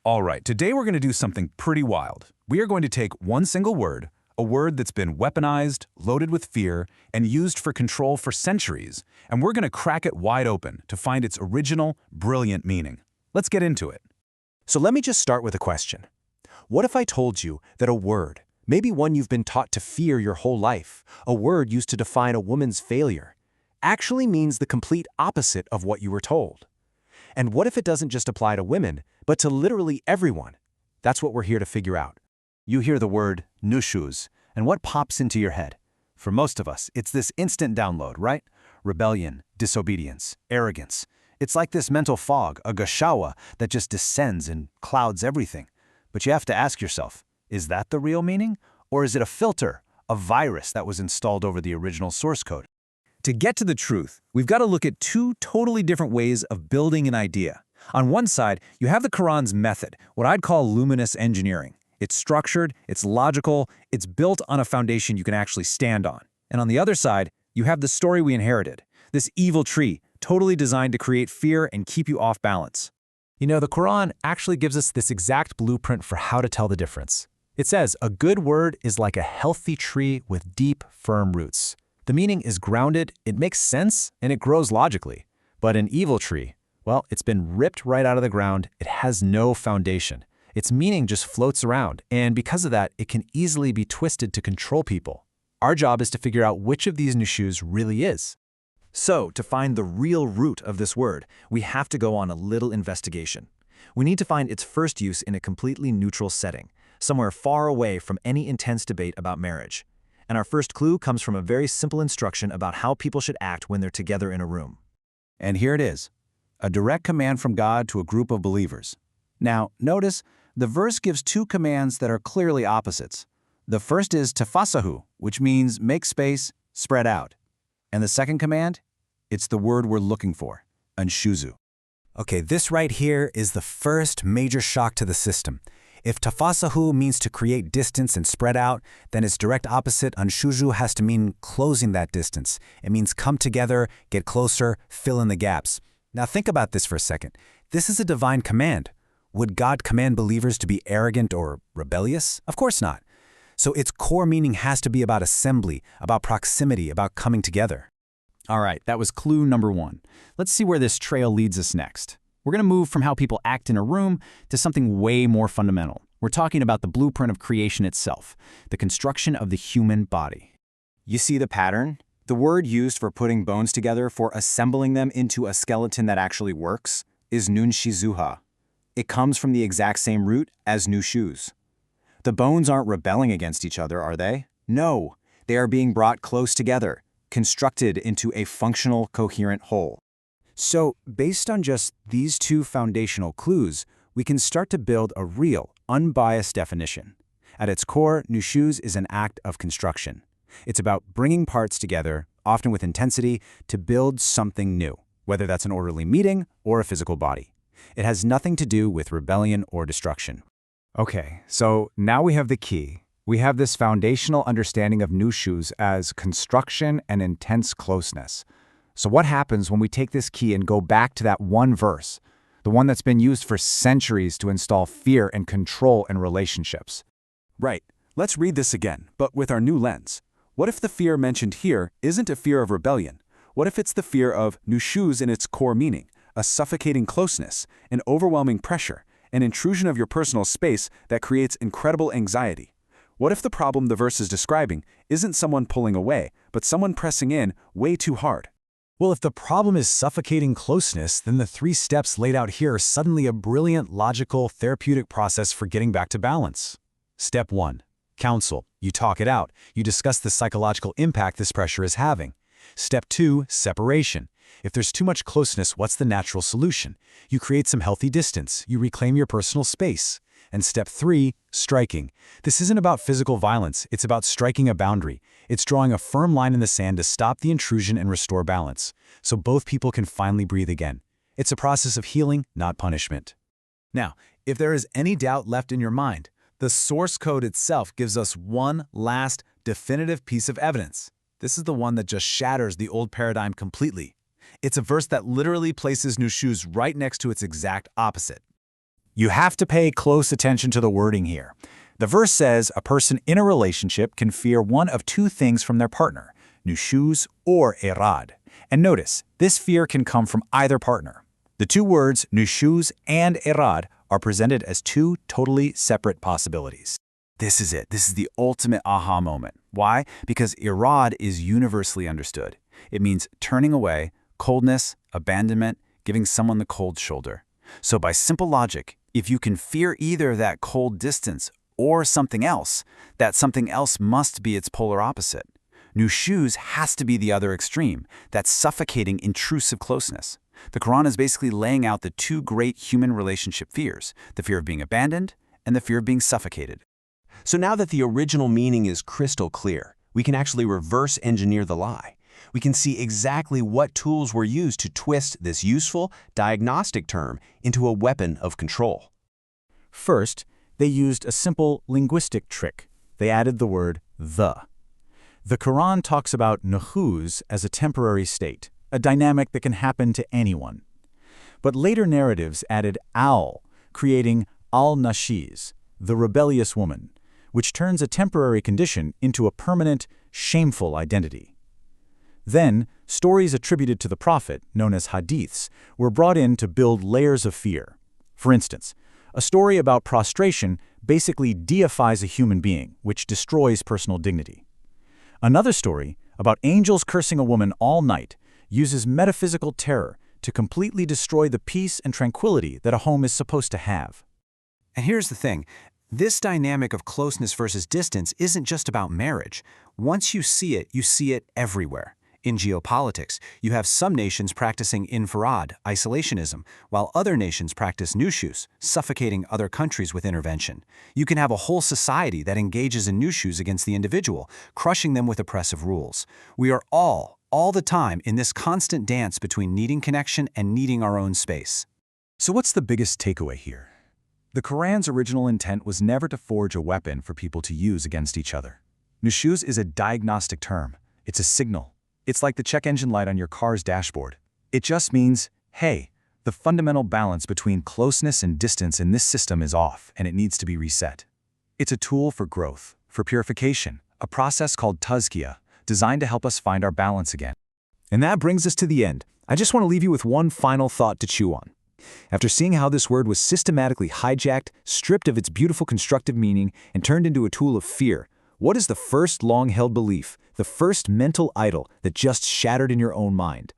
All right, today we're going to do something pretty wild. We are going to take one single word, a word that's been weaponized, loaded with fear, and used for control for centuries, and we're going to crack it wide open to find its original, brilliant meaning. Let's get into it. So let me just start with a question. What if I told you that a word, maybe one you've been taught to fear your whole life, a word used to define a woman's failure, actually means the complete opposite of what you were told? And what if it doesn't just apply to women, but to literally everyone? That's what we're here to figure out. You hear the word Nushuz, and what pops into your head? For most of us, it's this instant download, right? Rebellion, disobedience, arrogance. It's like this mental fog, a gashawa, that just descends and clouds everything. But you have to ask yourself, is that the real meaning? Or is it a filter, a virus that was installed over the original source code? To get to the truth, we've got to look at two totally different ways of building an idea. On one side, you have the Quran's method, what I'd call luminous engineering. It's structured, it's logical, it's built on a foundation you can actually stand on. And on the other side, you have the story we inherited, this evil tree, totally designed to create fear and keep you off balance. You know, the Quran actually gives us this exact blueprint for how to tell the difference. It says, a good word is like a healthy tree with deep, firm roots. The meaning is grounded, it makes sense, and it grows logically. But an evil tree, well, it's been ripped right out of the ground, it has no foundation. Its meaning just floats around, and because of that, it can easily be twisted to control people. Our job is to figure out which of these Nushuz really is. So, to find the real root of this word, we have to go on a little investigation. We need to find its first use in a completely neutral setting, somewhere far away from any intense debate about marriage. And our first clue comes from a very simple instruction about how people should act when they're together in a room. And here it is, a direct command from God to a group of believers. Now, notice, the verse gives two commands that are clearly opposites. The first is tafasahu, which means make space, spread out. And the second command? It's the word we're looking for, anshuzu. Okay, this right here is the first major shock to the system. If tafasahu means to create distance and spread out, then its direct opposite, anshuzu, has to mean closing that distance. It means come together, get closer, fill in the gaps. Now think about this for a second. This is a divine command. Would God command believers to be arrogant or rebellious? Of course not. So its core meaning has to be about assembly, about proximity, about coming together. All right, that was clue number one. Let's see where this trail leads us next. We're going to move from how people act in a room to something way more fundamental. We're talking about the blueprint of creation itself, the construction of the human body. You see the pattern? The word used for putting bones together, for assembling them into a skeleton that actually works, is nunshizuha. It comes from the exact same root as nushuz. The bones aren't rebelling against each other, are they? No, they are being brought close together, constructed into a functional, coherent whole. So, based on just these two foundational clues, we can start to build a real, unbiased definition. At its core, Nushuz is an act of construction. It's about bringing parts together, often with intensity, to build something new, whether that's an orderly meeting or a physical body. It has nothing to do with rebellion or destruction. Okay, so now we have the key. We have this foundational understanding of Nushuz as construction and intense closeness. So what happens when we take this key and go back to that one verse, the one that's been used for centuries to install fear and control in relationships? Right, let's read this again, but with our new lens. What if the fear mentioned here isn't a fear of rebellion? What if it's the fear of Nushuz in its core meaning, a suffocating closeness, an overwhelming pressure, an intrusion of your personal space that creates incredible anxiety? What if the problem the verse is describing isn't someone pulling away, but someone pressing in way too hard? Well, if the problem is suffocating closeness, then the 3 steps laid out here are suddenly a brilliant, logical, therapeutic process for getting back to balance. Step 1. Counsel. You talk it out. You discuss the psychological impact this pressure is having. Step 2. Separation. If there's too much closeness, what's the natural solution? You create some healthy distance. You reclaim your personal space. And step 3, striking. This isn't about physical violence, it's about striking a boundary. It's drawing a firm line in the sand to stop the intrusion and restore balance, so both people can finally breathe again. It's a process of healing, not punishment. Now, if there is any doubt left in your mind, the source code itself gives us one last, definitive piece of evidence. This is the one that just shatters the old paradigm completely. It's a verse that literally places Nushuz right next to its exact opposite. You have to pay close attention to the wording here. The verse says a person in a relationship can fear one of two things from their partner, Nushuz or erad. And notice, this fear can come from either partner. The two words Nushuz and erad are presented as two totally separate possibilities. This is it. This is the ultimate aha moment. Why? Because erad is universally understood. It means turning away, coldness, abandonment, giving someone the cold shoulder. So by simple logic, if you can fear either that cold distance or something else, that something else must be its polar opposite. Nushuz has to be the other extreme, that suffocating, intrusive closeness. The Quran is basically laying out the two great human relationship fears, the fear of being abandoned and the fear of being suffocated. So now that the original meaning is crystal clear, we can actually reverse engineer the lie. We can see exactly what tools were used to twist this useful, diagnostic term into a weapon of control. First, they used a simple linguistic trick. They added the word the. The Quran talks about Nushuz as a temporary state, a dynamic that can happen to anyone. But later narratives added al, creating al-Nashiz, the rebellious woman, which turns a temporary condition into a permanent, shameful identity. Then, stories attributed to the Prophet, known as hadiths, were brought in to build layers of fear. For instance, a story about prostration basically deifies a human being, which destroys personal dignity. Another story, about angels cursing a woman all night, uses metaphysical terror to completely destroy the peace and tranquility that a home is supposed to have. And here's the thing. This dynamic of closeness versus distance isn't just about marriage. Once you see it everywhere. In geopolitics, you have some nations practicing infrared, isolationism, while other nations practice nushuz, suffocating other countries with intervention. You can have a whole society that engages in nushuz against the individual, crushing them with oppressive rules. We are all the time in this constant dance between needing connection and needing our own space. So what's the biggest takeaway here? The Quran's original intent was never to forge a weapon for people to use against each other. Nushuz is a diagnostic term. It's a signal. It's like the check engine light on your car's dashboard. It just means, hey, the fundamental balance between closeness and distance in this system is off, and it needs to be reset. It's a tool for growth, for purification, a process called tazkiyah, designed to help us find our balance again. And that brings us to the end. I just want to leave you with one final thought to chew on. After seeing how this word was systematically hijacked, stripped of its beautiful constructive meaning, and turned into a tool of fear, what is the first long-held belief, the first mental idol that just shattered in your own mind?